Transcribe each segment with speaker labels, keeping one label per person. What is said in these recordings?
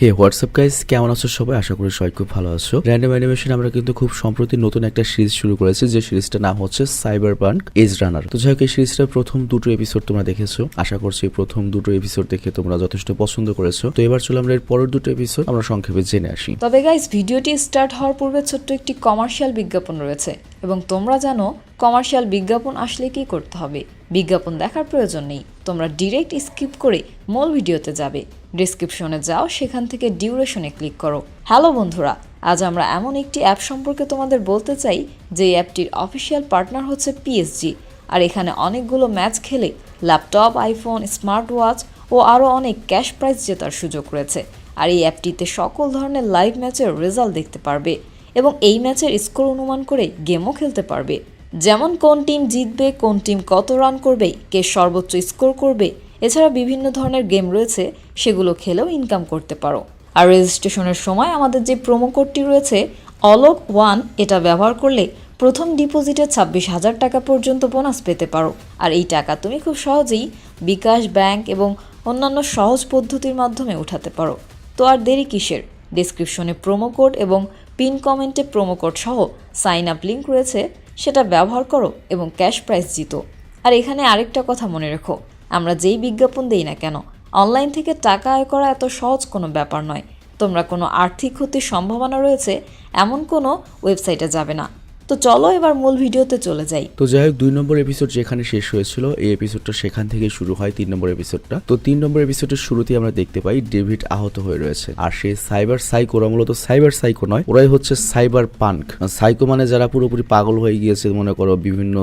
Speaker 1: হে WhatsApp guys, কেমন আছো সবাই? আশা করি সবাই খুব ভালো আছো। র্যান্ডম অ্যানিমেশন আমরা কিন্তু খুব সম্প্রতি নতুন একটা সিরিজ শুরু করেছি, যে সিরিজটার নাম হচ্ছে সাইবারপাঙ্ক এজ রানার। তো যাই হোক, এই সিরিজটার প্রথম দুটো এপিসোড তোমরা দেখেছো। আশা করছি প্রথম দুটো এপিসোড দেখে তোমরা যথেষ্ট পছন্দ করেছো। তো এবার চলো আমরা এর পরের দুটো এপিসোড আমরা সংক্ষেপে জেনে আসি।
Speaker 2: তবে গাইস, ভিডিওটি স্টার্ট হওয়ার পূর্বে ছোট্ট একটি কমার্শিয়াল বিজ্ঞাপন রয়েছে এবং তোমরা জানো কমার্শিয়াল বিজ্ঞাপন আসলে কি করতে হবে। বিজ্ঞাপন দেখার প্রয়োজন নেই, তোমরা ডিরেক্ট স্কিপ করে মূল ভিডিওতে যাবে। ডেসক্রিপশনে যাও, সেখান থেকে ডিউরেশনে ক্লিক করো। হ্যালো বন্ধুরা, আজ আমরা এমন একটি অ্যাপ সম্পর্কে তোমাদের বলতে চাই যে অ্যাপটির অফিসিয়াল পার্টনার হচ্ছে পিএসজি। আর এখানে অনেকগুলো ম্যাচ খেলে ল্যাপটপ, আইফোন, স্মার্ট ওয়াচ ও আরও অনেক ক্যাশ প্রাইজ জেতার সুযোগ রয়েছে। আর এই অ্যাপটিতে সকল ধরনের লাইভ ম্যাচের রেজাল্ট দেখতে পারবে এবং এই ম্যাচের স্কোর অনুমান করে গেমও খেলতে পারবে। যেমন কোন টিম জিতবে, কোন টিম কত রান করবে, কে সর্বোচ্চ স্কোর করবে। এছাড়া বিভিন্ন ধরনের গেম রয়েছে, সেগুলো খেলেও ইনকাম করতে পারো। আর রেজিস্ট্রেশনের সময় আমাদের যে প্রোমো কোডটি রয়েছে অলোক1, এটা ব্যবহার করলে প্রথম ডিপোজিটে 26,000 টাকা পর্যন্ত বোনাস পেতে পারো। আর এই টাকা তুমি খুব সহজেই বিকাশ, ব্যাংক এবং অন্যান্য সহজ পদ্ধতির মাধ্যমে উঠাতে পারো। তো আর দেরি কিসের? ডেসক্রিপশনে প্রোমো কোড এবং পিন কমেন্টে প্রোমো কোড সহ সাইন আপ লিঙ্ক রয়েছে, সেটা ব্যবহার করো এবং ক্যাশ প্রাইজ জিতো। আর এখানে আরেকটা কথা মনে রেখো, আমরা যেই বিজ্ঞাপন দেই না কেন, অনলাইন থেকে টাকা আয় করা এত সহজ কোনো ব্যাপার নয়। তোমরা কোনো আর্থিক ক্ষতির সম্ভাবনা রয়েছে এমন কোনো ওয়েবসাইটে যাবে না। তো চলো এবার মূল ভিডিওতে চলে যাই।
Speaker 1: তো যাই হোক, 2 নম্বর এপিসোড যেখানে শেষ হয়েছিল, এই এপিসোডটা সেখান থেকে শুরু হয় 3 নম্বর এপিসোডটা। তো 3 নম্বর এপিসোডের শুরুতেই আমরা দেখতে পাই ডেভিড আহত হয়ে রয়েছে। আর সে সাইবার সাইকো, ওরা মূলত সাইবার সাইকো নয়, ওরাই হচ্ছে সাইবার পাঙ্ক। সাইকো মানে যারা পুরোপুরি পাগল হয়ে গিয়েছে, মনে করো বিভিন্ন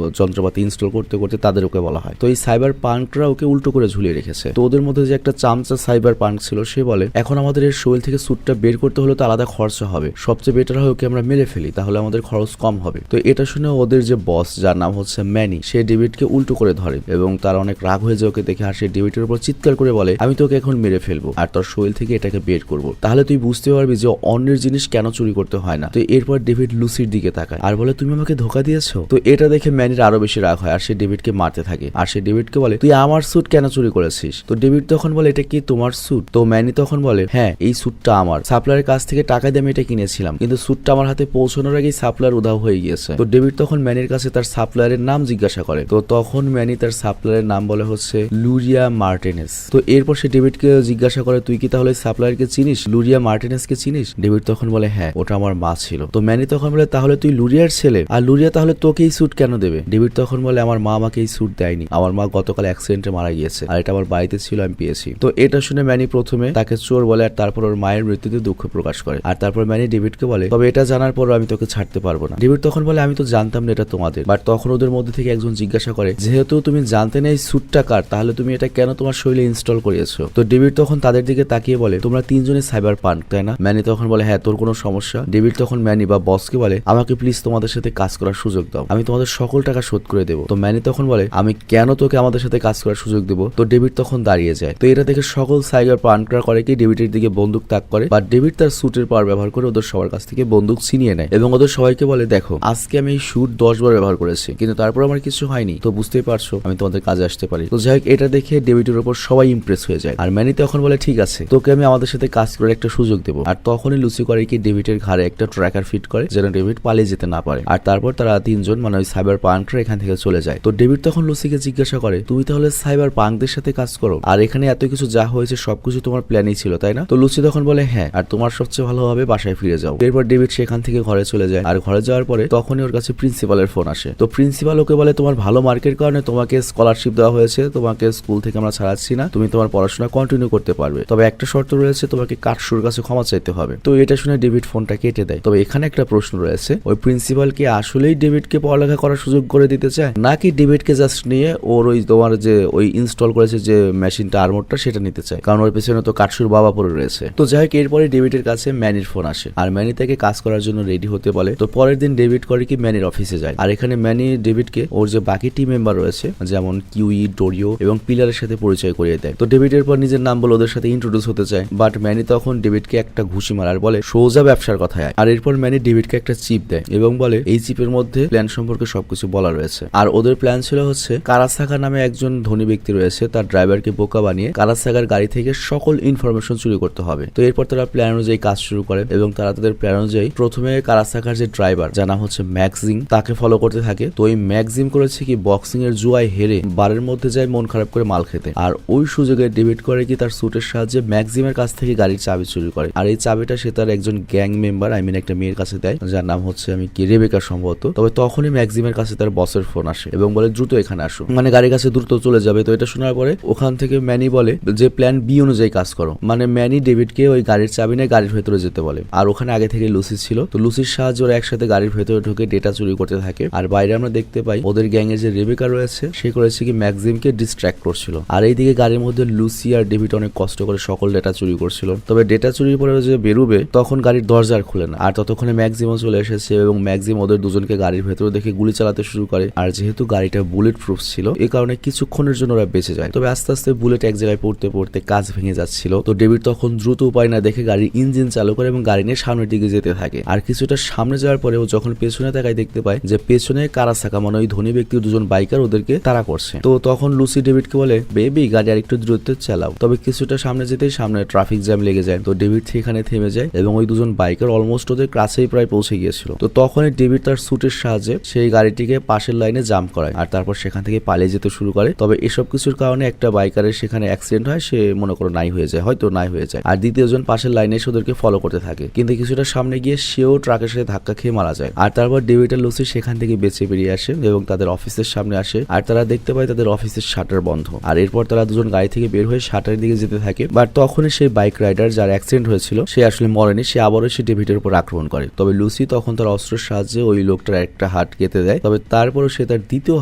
Speaker 1: যন্ত্রপাতি ইনস্টল করতে করতে, তাদের ওকে বলা হয়। তো এই সাইবার পাঙ্করা ওকে উল্টো করে ঝুলিয়ে রেখেছে। তো ওদের মধ্যে যে একটা চামচা সাইবার পাঙ্ক ছিল, সে বলে এখন আমাদের এর শরীর থেকে স্যুটটা বের করতে হলে তো আলাদা খরচা হবে, সবচেয়ে বেটার হয় ওকে আমরা মেরে ফেলি, তাহলে আমাদের খরচ কম হবে। তো এটা শুনে ওদের যে বস, যার নাম হচ্ছে ম্যানি, সে ডেভিডকে উল্টো করে ধরে এবং তার অনেক রাগ হয়ে যায় ওকে দেখে। আর সে ডেভিডের উপর চিৎকার করে বলে, আমি তোকে এখন মেরে ফেলবো আর তোর শরীর থেকে এটাকে বের করবো, তাহলে তুই বুঝতে পারবি যে অন্যের জিনিস কেন চুরি করতে হয় না। তো এরপর ডেভিড লুসির দিকে তাকায় আর বলে, তুমি আমাকে ধোকা দিয়েছো। তো এটা দেখে ম্যানির আরো বেশি রাগ হয় আর সে ডেভিডকে মারতে থাকে। আর সে ডেভিডকে বলে, তুই আমার স্যুট কেন চুরি করেছিস? তো ডেভিড তখন বলে, এটা কি তোমার স্যুট? তো ম্যানি তখন বলে, হ্যাঁ, এই স্যুটটা আমার, সাপ্লায়ারের কাছ থেকে টাকা দিয়ে আমি এটা কিনেছিলাম, কিন্তু স্যুটটা আমার হাতে পৌঁছানোর আগেই সাপ্লায়ার উধাও হয়ে গিয়েছে। তো ডেভিড তখন ম্যানির কাছে তার সাপ্লায়ারের নাম জিজ্ঞাসা করে। তো তখন ম্যানি তার সাপ্লায়ারের নাম বলে হচ্ছে লুরিয়া মার্টিনেস। তো এরপর সে ডেভিডকে জিজ্ঞাসা করে, তুই কি তাহলে সাপ্লায়ারকে চিনিস, লুরিয়া মার্টিনেসকে চিনিস? ডেভিড তখন বলে, হ্যাঁ, ওটা আমার মা ছিল। তো ম্যানি তখন বলে, তাহলে তুই লুরিয়ার ছেলে, আর লুরিয়া তাহলে তোকে এই স্যুট কেন দেবে? ডেভিড তখন বলে, আমার মা আমাকে এই স্যুট দেয়নি, আমার মা গতকাল অ্যাক্সিডেন্টে মারা গিয়েছে আর এটা আমার বাড়িতে ছিল, আমি পেয়েছি। তো এটা শুনে ম্যানি প্রথমে তাকে চোর বলে আর তারপর ওর মায়ের মৃত্যুতে দুঃখ প্রকাশ করে। আর তারপর ম্যানি ডেভিডকে বলে, তবে এটা জানার পর আমি তোকে ছাড়তে পারবো না। ডেভিড তখন বলে, আমি তো জানতাম না এটা তোমাদের। বাট তখন ওদের মধ্যে থেকে একজন জিজ্ঞাসা করে, যেহেতু তুমি জানতে না এই স্যুটটা কার, তাহলে তুমি এটা কেন তোমার শরীরে ইনস্টল করিয়েছো? তো ডেভিড তখন তাদের দিকে তাকিয়ে বলে, তোমরা তিনজনই সাইবার পাঙ্ক, তাই না? ম্যানি তখন বলে, হ্যাঁ, তোর কোনো সমস্যা? ডেভিড তখন ম্যানি বা বসকে বলে, আমাকে প্লিজ তোমাদের সাথে কাজ করার সুযোগ দাও, আমি তোমাদের সকল টাকা শোধ করে দেবো। তো ম্যানি তখন বলে, আমি কেন তোকে আমাদের সাথে কাজ করার সুযোগ দেবো? তো ডেভিড তখন দাঁড়িয়ে যায়। তো এটা দেখে সকল সাইবার পাঙ্করা করে কি, ডেভিডের দিকে বন্দুক তাক করে, বা ডেভিড তার স্যুটের পাওয়ার ব্যবহার করে ওদের সবার কাছ থেকে বন্দুক ছিনিয়ে নেয় এবং ওদের সবাইকে বলে, দেখো, আজকে আমি এই স্যুট 10 বার ব্যবহার করেছি, কিন্তু তারপর আমার কিছু হয়নি, তো বুঝতেই পারছো আমি তোমাদের কাজে আসতে পারি। তো যাই হোক, এটা দেখে ডেভিডের উপর সবাই ইমপ্রেস হয়ে যায়। আর ম্যানি তখন বলে, ঠিক আছে, তোকে আমি আমাদের সাথে কাজ করার একটা সুযোগ দেবো। আর তখনই লুসি করে কি, ডেভিডের ঘাড়ে একটা ট্র্যাকার ফিট করে যেন ডেভিড পালিয়ে যেতে না পারে। আর তারপর তারা তিনজন, মানে ওই সাইবার পাঙ্করা, এখান থেকে চলে যায়। তো ডেভিড তখন লুসিকে জিজ্ঞাসা করে, তুমি তাহলে সাইবার পাঙ্কদের সাথে কাজ করো, আর এখানে এত কিছু যা হয়েছে সবকিছু তোমার প্ল্যানই ছিল, তাই না? তো লুসি তখন বলে, হ্যাঁ, আর তোমার সবচেয়ে ভালো হবে বাসায় ফিরে যাও। এরপর ডেভিড সেখান থেকে ঘরে চলে যায়। আর ঘরে যাওয়ার পরে তখনই ওর কাছে প্রিন্সিপালের ফোন আসে। তো প্রিন্সিপাল ওকে বলে, তোমার ভালো মার্কের কারণে তোমাকে স্কলারশিপ দেওয়া হয়েছে, তোমাকে স্কুল থেকে আমরা ছাড়াচ্ছি না, তুমি তোমার পড়াশোনা কন্টিনিউ করতে পারবে, তবে একটা শর্ত রয়েছে, তোমাকে কাঠসুর কাছে ক্ষমা চাইতে হবে। তো এটা শুনে ডেভিড ফোনটা কেটে দেয়। তবে এখানে একটা প্রশ্ন রয়েছে, ওই প্রিন্সিপাল কি আসলেই ডেভিডকে পড়ালেখা করার সুযোগ করে দিতে চায়, নাকি ডেভিডকে জাস্ট নিয়ে ওর ওই তোমার যে ওই ইনস্টল করেছে যে মেশিনটা, আর্মরটা, সেটা নিতে চায়, কারণ ওর পেছনে তো কাঠসুর বাবা পড়ে রয়েছে। তো যাই হোক, এরপরে ডেভিডের কাছে ম্যানির ফোন আসে আর ম্যানি তাকে কাজ করার জন্য রেডি হতে বলে। তো পরের দিন ডেভিড করে কি ম্যানির অফিসে যায়, আর এখানে ম্যানি ডেভিডকে ওর যে বাকি টিম মেম্বার রয়েছে যেমন কিউই, ডোরিও এবং পিলারের সাথে পরিচয় করিয়ে দেয়। তো ডেভিডের পর নিজের নাম বলে ওদের সাথে ইন্ট্রোডিউস হতে চায়, বাট ম্যানি তখন ডেভিডকে একটা ঘুষি মারার বলে সোজা ব্যবসার কথায় আয়। আর এরপর ম্যানি ডেভিডকে একটা চিপ দেয় এবং বলে এই চিপের মধ্যে প্ল্যান সম্পর্কে সবকিছু বলা রয়েছে। আর ওদের প্ল্যান ছিল হচ্ছে কারাসাকা নামে একজন ধনী ব্যক্তি রয়েছে, তার ড্রাইভারকে বোকা বানিয়ে কারাসাকার গাড়ি থেকে সকল ইনফরমেশন চুরি করতে হবে। তো এরপর তারা প্ল্যান অনুযায়ী কাজ শুরু করে এবং তারা তাদের প্ল্যান অনুযায়ী প্রথমে কারাসাকার যে ড্রাইভার যার নাম হচ্ছে ম্যাক্সিম তাকে ফলো করতে থাকে। তো এই ম্যাক্সিম করেছে কি বক্সিং এর জুয়ায় হেরে বারের মধ্যে যায় মন খারাপ করে মাল খেতে। আর ওই সুযোগে ডেভিড করে কি তার স্যুটের সাহায্যে ম্যাক্সিমের কাছ থেকে গাড়ির চাবি চুরি করে। আর এই চাবিটা সে তার একজন গ্যাং মেম্বার একটা মেয়ের কাছে দেয় যার নাম হচ্ছে রেবেকা সম্ভবত। তবে তখনই ম্যাক্সিমের কাছে তার বসের ফোন আসে এবং বলে দ্রুত এখানে আসো, মানে গাড়ির কাছে দ্রুত চলে যাবে। তো এটা শোনার পরে ওখান থেকে ম্যানি বলে যে প্ল্যান বি অনুযায়ী কাজ করো, মানে ম্যানি ডেভিডকে ওই গাড়ির চাবি নিয়ে গাড়ির ভেতরে যেতে বলে। আর ওখানে আগে থেকে লুসি ছিল, তো লুসির সাহায্যে ওরা একসাথে গাড়ির ভেতরে ঢুকে ডেটা চুরি করতে থাকে। আর বাইরে আমরা দেখতে পাই ওদের গ্যাং এর যে রেবেকা রয়েছে সে করেছে কি ম্যাক্সিমকে ডিস্ট্র্যাক্ট করছিল। আর এইদিকে গাড়ির মধ্যে লুসি আর ডেভিড অনেক কষ্ট করে সকল ডেটা চুরি করছিল। তবে ডেটা চুরির পরে যে বেরোবে তখন গাড়ির দরজা খুলে না। আর ততক্ষণে ম্যাক্সিমও চলে এসেছে এবং ম্যাক্সিম ওদের দুজনকে গাড়ির ভেতরে দেখে গুলি চালাতে শুরু করে। আর যেহেতু গাড়িটা বুলেট প্রুফ ছিল এই কারণে কিছুক্ষণের জন্য ওরা বেঁচে যায়। তবে আস্তে আস্তে বুলেট এক জায়গায় পড়তে পড়তে কাজ ভেঙে যাচ্ছিল। তো ডেভিড তখন দ্রুত উপায় না দেখে গাড়ির ইঞ্জিন চালু করে এবং গাড়ি নিয়ে সামনের দিকে যেতে থাকে। আর কিছুটা সামনে যাওয়ার পরে ও যখন পেছনে তাকায় দেখতে পায় যে পেছনে কারাসাকা মানে ওই ধনী ব্যক্তির দুজন বাইকার ওদেরকে তাড়া করছে। তো তখন লুসি ডেভিডকে বলে বেবি গাড়ি আর একটু দ্রুত চালাও। তবে কিছুটা সামনে যেতেই সামনে ট্রাফিক জ্যাম লেগে যায়। তো ডেভিড সেখানে থেমে যায় এবং ওই দুজন বাইকার অলমোস্ট ওদের কাছেই প্রায় পৌঁছে গিয়েছিল। তো তখনই ডেভিড তার স্যুটের সাহায্যে সেই গাড়িটিকে পাশের লাইনে জাম্প করায় আর তারপর সেখান থেকে পালিয়ে যেতে শুরু করে। তবে এসব কিছুর কারণে একটা বাইকারের সেখানে অ্যাক্সিডেন্ট হয়, সে মনে করো নাই হয়ে যায়, হয়তো নাই হয়ে যায়। আর দ্বিতীয়জন পাশের লাইনে এসে ওদেরকে ফলো করতে থাকে, কিন্তু কিছুটা সামনে গিয়ে সেও ট্রাকের সাথে ধাক্কা খেয়ে মারা যায়। আর তারপর ডেভিড আর লুসি সেখান থেকে বেঁচে বেরিয়ে আসে এবং তাদের অফিসের সামনে আসে। আর তারা দেখতে পায় তাদের অফিসের শাটার বন্ধ। আর এরপর তারা দুজন গাড়ি থেকে বের হয়ে শাটারের দিকে যেতে থাকে। বাট তখনই সেই বাইক রাইডার যার অ্যাক্সিডেন্ট হয়েছিল সে আসলে মরেনি, সে আবারও সে ডেভিডের উপর আক্রমণ করে। তবে লুসি তখন তার অস্ত্রের সাহায্যে ওই লোকটার একটা হাত কেটে দেয়। তবে তারপরও সে তার দ্বিতীয়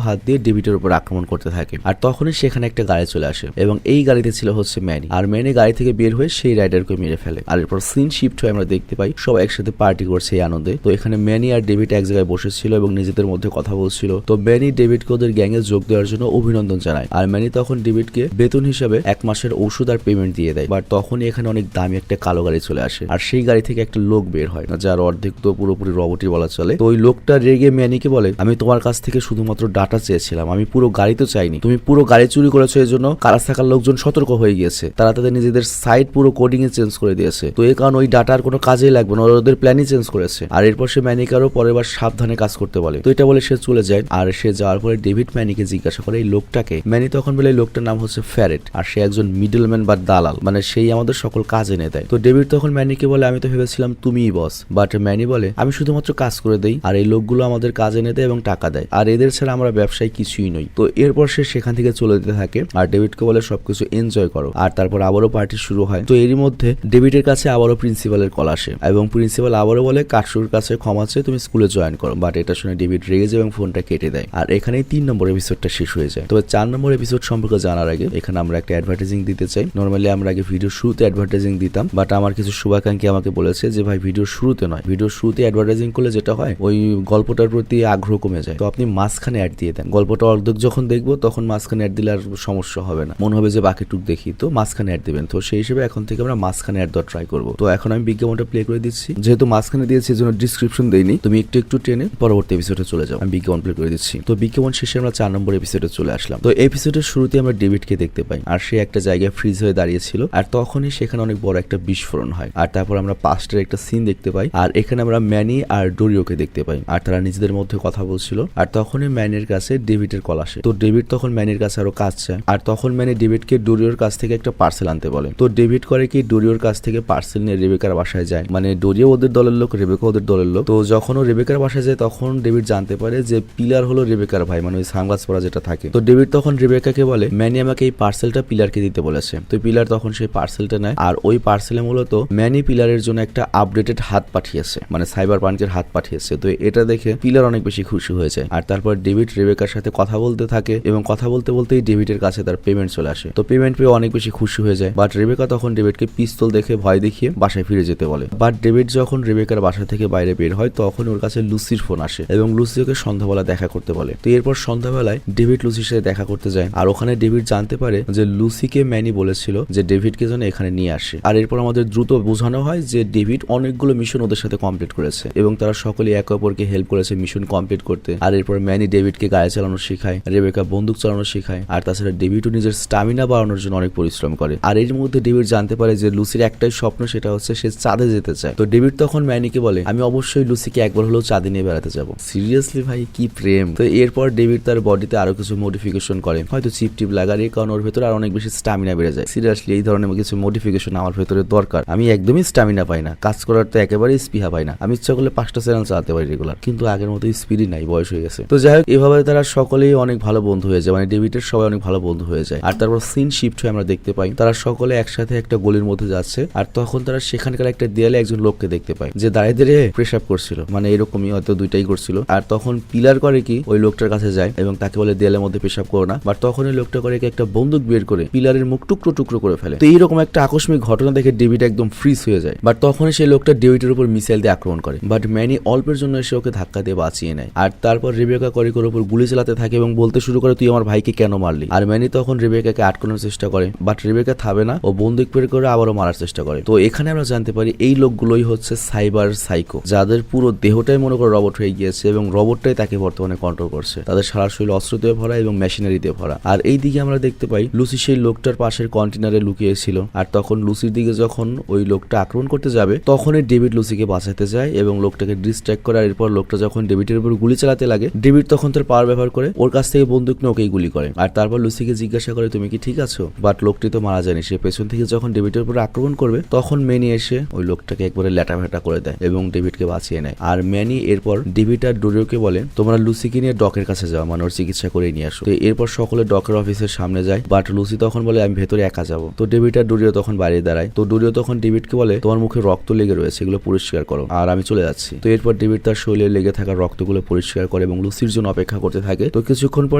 Speaker 1: হাত দিয়ে ডেভিডের উপর আক্রমণ করতে থাকে। আর তখনই সেখানে একটা গাড়ি চলে আসে এবং এই গাড়িতে ছিল হচ্ছে ম্যানি। আর ম্যানি গাড়ি থেকে বের হয়ে সেই রাইডারকে মেরে ফেলে। আর এরপর সিন শিফট হয়ে আমরা দেখতে পাই সব একসাথে পার্টি করছে এই আনন্দে। তো এখানে ম্যানি আর ডেভিড এক জায়গায় বসেছিল এবং নিজেদের মধ্যে কথা বলছিল। তো ম্যানি ডেভিডকে ওদের গ্যাংয়ে যোগ দেওয়ার জন্য অভিনন্দন জানায়। আর ম্যানি তখন ডেভিডকে বেতন হিসাবে 1 মাসের ওষুধ আর পেমেন্ট দিয়ে দেয়। বাট তখনই এখানে অনেক দামি একটা কালো গাড়ি চলে আসে আর সেই গাড়ি থেকে একটা লোক বের হয় যার অর্ধেক তো পুরোপুরি রবটই বলা চলে। তো ওই লোকটা রেগে ম্যানিকে বলে আমি তোমার কাছ থেকে শুধুমাত্র ডাটা চেয়েছিলাম, আমি পুরো গাড়ি তো চাইনি, তুমি পুরো গাড়ি চুরি করেছো। এই জন্য কারাসাকার লোকজন সতর্ক হয়ে গিয়েছে, তারা তাদের নিজেদের সাইট পুরো কোডিং এ চেঞ্জ করে দিয়েছে। তো এই কারণে ওই ডাটার কোনো কাজেই লাগবে না, ওদের প্ল্যানই চেঞ্জ করেছে। আর এরপর সে ম্যানিকারও পরের বার সাবধানে কাজ করতে বলে। তো এটা বলে সে চলে যায়। আর সে যাওয়ার পরে ডেভিড ম্যানিকে জিজ্ঞাসা করে এই লোকটাকে। ম্যানি তখন বলে এই লোকটার নাম হচ্ছে ফ্যারেট আর সে একজন মিডলম্যান বা দালাল, মানে সেই আমাদের সকল কাজ এনে দেয়। তো ডেভিড তখন ম্যানিকে বলে আমি তো ভেবেছিলাম তুমিই বস। বাট ম্যানি বলে আমি শুধুমাত্র কাজ করে দেই আর এই লোকগুলো আমাদের কাজ এনে দেয় এবং টাকা দেয়, আর এদের ছাড়া আমরা ব্যবসায় কিছুই নই। তো এরপর সে সেখান থেকে চলে যেতে থাকে আর ডেভিডকে বলে সবকিছু এনজয় করো। আর তারপর আবারও পার্টি শুরু হয়। তো এরই মধ্যে ডেভিডের কাছে আবারও প্রিন্সিপালের কল আসে এবং প্রিন্সিপাল আবারও বলে কাটসুর কাছে ক্ষমা চেয়ে তুমি স্কুলে জয়েন করো। বাট এটা শুনে ডেভিড রেগে যায় এবং ফোনটা কেটে দেয়। আর এখানেই 3 নম্বর এপিসোডটা শেষ হয়ে যায়। তবে 4 নম্বর এপিসোড সম্পর্কে জানার আগে এখানে আমরা একটা অ্যাডভার্টাইজিং দিতে চাই। নর্মালি আমরা আগে ভিডিও শুরুতে অ্যাডভার্টাইজিং দিতাম, বাট আমার কিছু শুভাকাঙ্ক্ষী আমাকে বলেছে যে ভাই ভিডিও শুরুতে নয়, ভিডিও শুরুতে অ্যাডভার্টাইজিং করলে যেটা হয় ওই গল্পটার প্রতি আগ্রহ কমে যায়। তো আপনি মাঝখানে অ্যাড দিয়ে দেন, গল্পটা অর্ধেক যখন দেখবো তখন মাঝখানে অ্যাড দিলে আর সমস্যা হবে না, মনে হবে যে বাকিটুক দেখি, তো মাঝখানে অ্যাড দিবেন। তো সেই হিসেবে এখন থেকে আমরা মাঝখানে অ্যাড দেওয়া ট্রাই করবো। তো এখন আমি বিজ্ঞাপনটা প্লে করে দিচ্ছি, যেহেতু মাঝখানে দিয়েছি এই জন্য ডিসক্রিপশন দেইনি, তুমি একটু একটু টেনে পরবর্তী এপিসোডে চলে যাও। আমি বিজ্ঞাপন প্লে করে দিচ্ছি। তো বিজ্ঞাপন শেষে আমরা 4 নম্বর এপিসোডে চলে আসলাম। তো এপিসোডের শুরুতে আমরা ডেভিডকে দেখতে পাই আর সে একটা জায়গায় ফ্রিজ হয়ে দাঁড়িয়েছিল আর তখনই সেখানে অনেক বড় একটা বিস্ফোরণ হয়। আর তারপর আমরা পাস্টের একটা সিন দেখতে পাই আর এখানে আমরা ম্যানি আর ডোরিওকে দেখতে পাই আর তারা নিজেদের মধ্যে কথা বলছিল। আর তখনই ম্যানির কাছে ডেভিডের কল আসে। তো ডেভিড তখন ম্যানির কাছে আরো কাজ চায় আর তখন ম্যানি ডেভিডকে ডোরিওর কাছ থেকে একটা পার্সেল আনতে বলে। তো ডেভিড করে কি ডোরিওর কাছ থেকে পার্সেল নিয়ে রেবেকার বাসায় যায়, মানে ডোরিও ওদের দলের লোক, রেবেকা ওদের দলের লোক। তো যখন ও রেবেকার বাসায় যায় তখন ডেভিড জানতে পারে যে পিলার হলো রেবেকার ভাই, মানে ওই সানগ্লাস পরা যেটা থাকে। তো ডেভিড তখন রেবেকাকে বলে ম্যানি আমাকে এই পার্সেলটা পিলারকে দিতে বলেছে। তো পিলার তখন সেই পার্সেলটা নেয় আর ওই পার্সেলে মূলত ম্যানি পিলারের জন্য একটা আপডেটেড হাত পাঠিয়েছে, মানে সাইবার পাঙ্কের হাত পাঠিয়েছে। তো এটা দেখে পিলার অনেক বেশি খুশি হয়ে যায়। আর তারপর ডেভিড রেবেকার সাথে কথা বলতে থাকে এবং কথা বলতে বলতেই ডেভিডের কাছে তার পেমেন্ট চলে আসে। তো পেমেন্ট পেয়ে অনেক বেশি খুশি হয়ে যায়। বাট রেবেকা তখন ডেভিডকে পিস্তল দেখে ভয় দেখিয়ে বাসায় ফিরে যেতে বলে। বাট ডেভিড যখন রেবেকার বাসা থেকে বাইরে বের হয় তখন তখন ওর কাছে লুসির ফোন আসে এবং লুসি ওকে সন্ধ্যাবেলা দেখা করতে বলে। তো এরপর সন্ধ্যাবেলায় ডেভিড লুসির সাথে দেখা করতে যায়, আর ওখানে ডেভিড জানতে পারে যে লুসিকে ম্যানি বলেছিল যে ডেভিডকে যেন এখানে নিয়ে আসে। আর এরপর আমাদের দ্রুত বোঝানো হয় যে ডেভিড অনেকগুলো মিশন ওদের সাথে কমপ্লিট করেছে এবং তারা সকলে একে অপরকে হেল্প করেছে মিশন কমপ্লিট করতে। আর এরপর ম্যানি ডেভিডকে গাড়ি চালানো শেখায়, রেবেকা বন্দুক চালানো শেখায়, আর তাছাড়া ডেভিডও নিজের স্টামিনা বাড়ানোর জন্য অনেক পরিশ্রম করে। আর এর মধ্যে ডেভিড জানতে পারে যে লুসির একটাই স্বপ্ন, সেটা হচ্ছে সে চাঁদে যেতে চায়। তো ডেভিড তখন ম্যানিকে বলে আমি অবশ্যই লুসিকে একবার হলেও চাঁদে নিয়ে বেড়াতে যাবো। সিরিয়াসলি ভাই কি প্রেম। তো এরপর ডেভিড তার বডিতে আরো কিছু মডিফিকেশন করে, হয়তো চিপ টিপ লাগার কারণ ওর ভেতরে আর অনেক বেশি স্টামিনা বেড়ে যায়। সিরিয়াসলি এই ধরনের কিছু মডিফিকেশন আমার ভেতরে দরকার। আমি একদমই স্টামিনা পাই না, কাজ করার তো একেবারেই স্পৃহা পাই না। আমি ইচ্ছা করলে 5টা চ্যানেল চালাতে পারি রেগুলার, কিন্তু আগের মতো স্পিডই নাই, বয়স হয়ে গেছে। তো যাই হোক, এভাবে তারা সকলেই অনেক ভালো বন্ধু হয়ে যায়, মানে ডেভিডের সবাই অনেক ভালো বন্ধু হয়ে যায়। আর তারপর সিন শিফট হয়ে আমরা দেখতে পাই তারা সকলে একসাথে একটা গলির মধ্যে যাচ্ছে, আর তখন তারা সেখানকার একটা দেয়ালে একজন লোককে দেখতে পায় যে দাঁড়িয়ে দাঁড়িয়ে প্রেসাব করছিল, মানে এরকমই হয়তো দুইটাই করছিল। আর তখন পিলার করে কি ওই লোকটার কাছে যায় এবং তাকে বলে দেয়ালের মধ্যে পেশাব করো না, বাট তখন ওই লোকটা করে কি একটা বন্দুক বের করে পিলারের মুখ টুকরো টুকরো করে ফেলে। তো এইরকম একটা আকস্মিক ঘটনা দেখে ডেভিড একদম ফ্রিজ হয়ে যায়। বাট তখন সেই লোকটা ডেভিডের উপর মিসাইল দিয়ে আক্রমণ করে, বাট ম্যানি অল্পের জন্য এসে ওকে ধাক্কা দিয়ে বাঁচিয়ে নেয়। আর তারপর রেবেকা করিকোর উপর গুলি চালাতে থাকে এবং বলতে শুরু করে তুই আমার ভাইকে কেন মারলি। আর ম্যানি তখন রেবেকাকে আটকানোর চেষ্টা করে, বাট রেবেকা থামে না, ও বন্দুক বের করে আবারও মারার চেষ্টা করে। তো এখানে আমরা জানতে পারি এই লোকগুলোই হচ্ছে সাইবার সাইকো, যাদের পুরো দেহটাই মনে করে রবট হয়ে গিয়েছে এবং রবটটাই তাকে বর্তমানে কন্ট্রোল করছে। তাদের সারা শরীর অস্ত্র দিয়ে ভরা এবং মেশিনারি দিয়ে ভরা। আর এই দিকে আমরা দেখতে পাই লুসি সেই লোকটার পাশের কন্টেনারে লুকিয়েছিল, আর তখন লুসির দিকে যখন ওই লোকটা আক্রমণ করতে যাবে তখনই ডেভিড লুসিকে বাঁচাতে যায় এবং লোকটাকে ডিস্ট্র্যাক্ট করে। আর এরপর লোকটা যখন ডেভিডের উপর গুলি চালাতে লাগে, ডেভিড তখন তার পাওয়ার ব্যবহার করে ওর কাছ থেকে বন্দুক নিয়ে ওকেই গুলি করে। আর তারপর লুসিকে জিজ্ঞাসা করে তুমি কি ঠিক আছো, বাট লোকটি তো মারা যায়নি। সে পেছন থেকে যখন ডেভিডের উপর আক্রমণ করবে তখন ম্যানি এসে ওই লোকটাকে একবারে ল্যাটা ভেটা করে দেয় এবং ডেভিডকে বাঁচিয়ে নেয়। আর ম্যানি এরপর ডেভিড আর ডোরিওকে বলে তোমরা লুসিকে নিয়ে ডকের কাছে যাও, মানে ওর চিকিৎসা করে নিয়ে আসো। তো এরপর সকলে ডকের অফিসের সামনে যায়, বাট লুসি তখন বলে আমি ভেতরে একা যাবো। তো ডেভিড আর ডোরিও তখন বাইরে দাঁড়ায়। তো ডোরিও তখন ডেভিডকে বলে তোমার মুখে রক্ত লেগে রয়েছে, এগুলো পরিষ্কার করো, আর আমি চলে যাচ্ছি। তো এরপর ডেভিড তার শরীরে লেগে থাকা রক্তগুলো পরিষ্কার করে এবং লুসির জন্য অপেক্ষা করতে থাকে। তো কিছুক্ষণ পর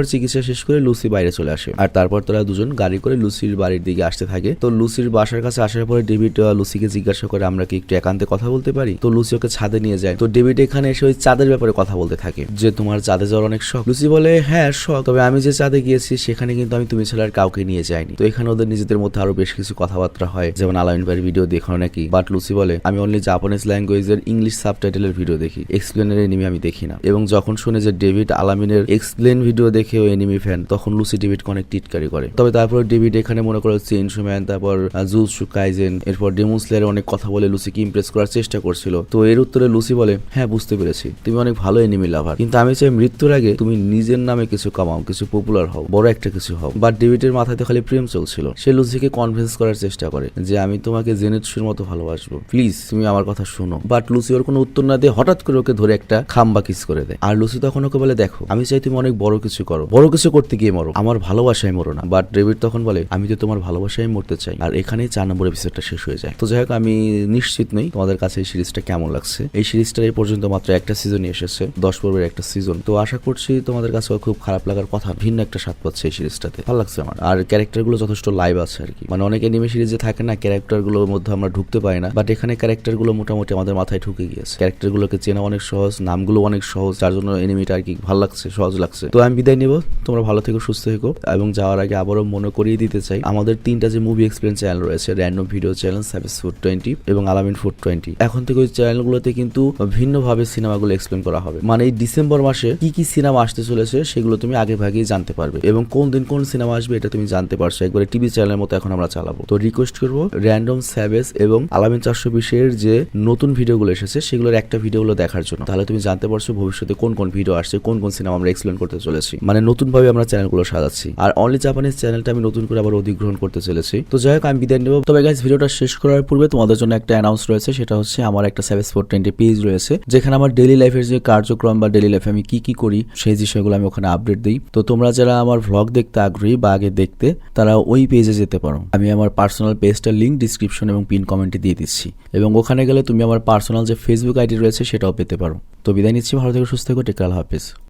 Speaker 1: চিকিৎসা শেষ করে লুসি বাইরে চলে আসে, আর তারপর তারা দুজন গাড়ি করে লুসির বাড়ির দিকে আসতে থাকে। তো লুসির বাসার কাছে আসার পরে ডেভিড লুসিকে জিজ্ঞাসা করে আমরা কি একটু একান্তে কথা বলতে পারি। তো লুসি ওকে ছাদে নিয়ে যায়। তো ডেভিড এখানে এসে ওই চাঁদের ব্যাপারে কথা বলতে থাকে যে তোমার চাঁদে যাওয়ার অনেক শখ। লুসি বলে হ্যাঁ শখ, তবে আমি যে চাঁদে গিয়েছি সেখানে কিন্তু আমি তুমি ছাড়া আর কাউকে নিয়ে যাইনি। তো এখানে ওদের নিজেদের মধ্যে আরো বেশ কিছু কথাবার্তা হয়, যেমন আলামিন ভাইয়ের ভিডিও দেখানো নাকি। বাট লুসি বলে আমি অনলি জাপানিজ ল্যাঙ্গুয়েজের ইংলিশ সাবটাইটেলের ভিডিও দেখি, এক্সপ্লেনের এনিমি আমি দেখি না। এবং যখন শুনে যে ডেভিড আলামিনের এক্সপ্লেন ভিডিও দেখে ও এনিমি ফ্যান, তখন লুসি ডেভিডকে অনেক টিটকারি করে। তবে তারপর ডেভিড এখানে মনে করে চেইনসো ম্যান, তারপর জুজুৎসু কাইজেন, এরপর ডেমন স্লেয়ারের অনেক কথা বলে লুসিকে ইমপ্রেস করার চেষ্টা করছিল। তো এর উত্তরে লুসি বলে হ্যাঁ বুঝতে পেরেছি, তুমি অনেক ভালো এনিমি লাভার, কিন্তু আমি চাই মৃত্যুর আগে তুমি নিজের নামে কিছু কামাও, কিছু পপুলার হও, বড় একটা কিছু হও। বাট ডেভিডের মাথায় তো খালি প্রেম চলছিল। সে লুসিকে কনভিন্স করার চেষ্টা করে যে আমি তোমাকে জেনেৎসুর মতো ভালোবাসবো, প্লিজ তুমি আমার কথা শোনো। বাট লুসি ওর কোনো উত্তর না দিয়ে হঠাৎ করে ওকে ধরে একটা খাম্বা কিস করে দেয়। আর লুসি তখন ওকে বলে দেখো আমি চাই তুমি অনেক বড় কিছু করো, বড় কিছু করতে গিয়ে মরো, আমার ভালোবাসায় মরো না। বাট ডেভিড তখন বলে আমি তো তোমার ভালোবাসায় মরতে চাই। আর এখানেই 4 নম্বর এপিসোডটা শেষ হয়ে যায়। তো যাই হোক, আমি নিশ্চিত নই তোমাদের কাছে এই সিরিজটা কেমন লাগছে। এই সিরিজটা এই পর্যন্ত মাত্র একটা সিজনই এসেছে, 10 পর্বের একটা সিজন। তো আশা করছি তোমাদের কাছে খুব খারাপ লাগার কথা, ভিন্ন একটা স্বাদ পাচ্ছে এই সিরিজটাতে, ভালো লাগছে আমার। আর ক্যারেক্টারগুলো যথেষ্ট লাইভ আছে আর কি, মানে অনেক এনিমে সিরিজে থাকে না ক্যারেক্টারগুলোর মধ্যে আমরা ঢুকতে পারি না, বাট এখানে ক্যারেক্টারগুলো মোটামুটি আমাদের মাথায় ঢুকে গিয়েছে। ক্যারেক্টারগুলোকে চেনা অনেক সহজ, নামগুলো অনেক সহজ, যার জন্য এনিমিটা আর কি ভালো লাগছে, সহজ লাগছে। তো আমি বিদায় নিব, তোমরা ভালো থেকো, সুস্থ থেকো। এবং যাওয়ার আগে আবারও মনে করিয়ে দিতে চাই আমাদের 3টা যে মুভি এক্সপ্লেন চ্যানেল রয়েছে, র্যান্ডম ভিডিও চ্যানেল, সাবিস ফুড 20 এবং আলামিন ফুড 20, এখন থেকে ওই চ্যানেলগুলোতে কিন্তু ভিন্নভাবে সিনেমাগুলো এক্সপ্লেন করা হবে। মানে এই ডিসেম্বর মাসে কি কি সিনেমা আসতে চলেছে সেগুলো তুমি আগে ভাগেই জানতে পারবে, এবং কোন দিন কোন সিনেমা আসবে এটা তুমি জানতে পারছো। একবারে টিভি চ্যানেলের মতো এখন আমরা চালাবো। তো রিকোয়েস্ট করবো র্যান্ডম, সাবিস এবং আলামিন 420 এর যে নতুন ভিডিওগুলো এসেছে সেগুলোর একটা ভিডিওগুলো দেখার জন্য, তাহলে তুমি জানতে পারছো ভবিষ্যতে কোন কোন ভিডিও আসছে, কোন কোন সিনেমা আমরা এক্সপ্লেন করতে চলেছি। মানে নতুন ভাবে আমরা চ্যানেলগুলো সাজাচ্ছি। আর অনলি জাপানিজ চ্যানেলটা আমি নতুন করে আবার অধিগ্রহণ করতে চলেছি। তো যাই হোক, আমি বিদায় নেব। তবে গাইস, ভিডিওটা শেষ করার পূর্বে তোমাদের জন্য একটা অ্যানাউন্স রয়েছে, সেটা হচ্ছে আমার একটা সাবিস ফুড 20 পেজ রয়েছে, যেখানে আমার ডেইলি লাইফের যে কার্যক্রম বা ডেইলি লাইফে আমি কি কি করি সেই বিষয়গুলো আমি ওখানে আপডেট দিই। তো তোমরা যারা আমার ভ্লগ দেখতে আগ্রহী বা আগে দেখতে, তারা ওই পেজে যেতে পারো। আমি আমার পার্সোনাল পেজটার লিঙ্ক ডিসক্রিপশন এবং পিন কমেন্টে দিয়ে দিচ্ছি, এবং ওখানে গেলে তুমি আমার পার্সোনাল যে ফেসবুক আইডি রয়েছে সেটাও পেতে পারো। তো বিদায় নিচ্ছি, ভালো থেকো, সুস্থ থেকো, টেক কেয়ার, আল্লাহ হাফেজ।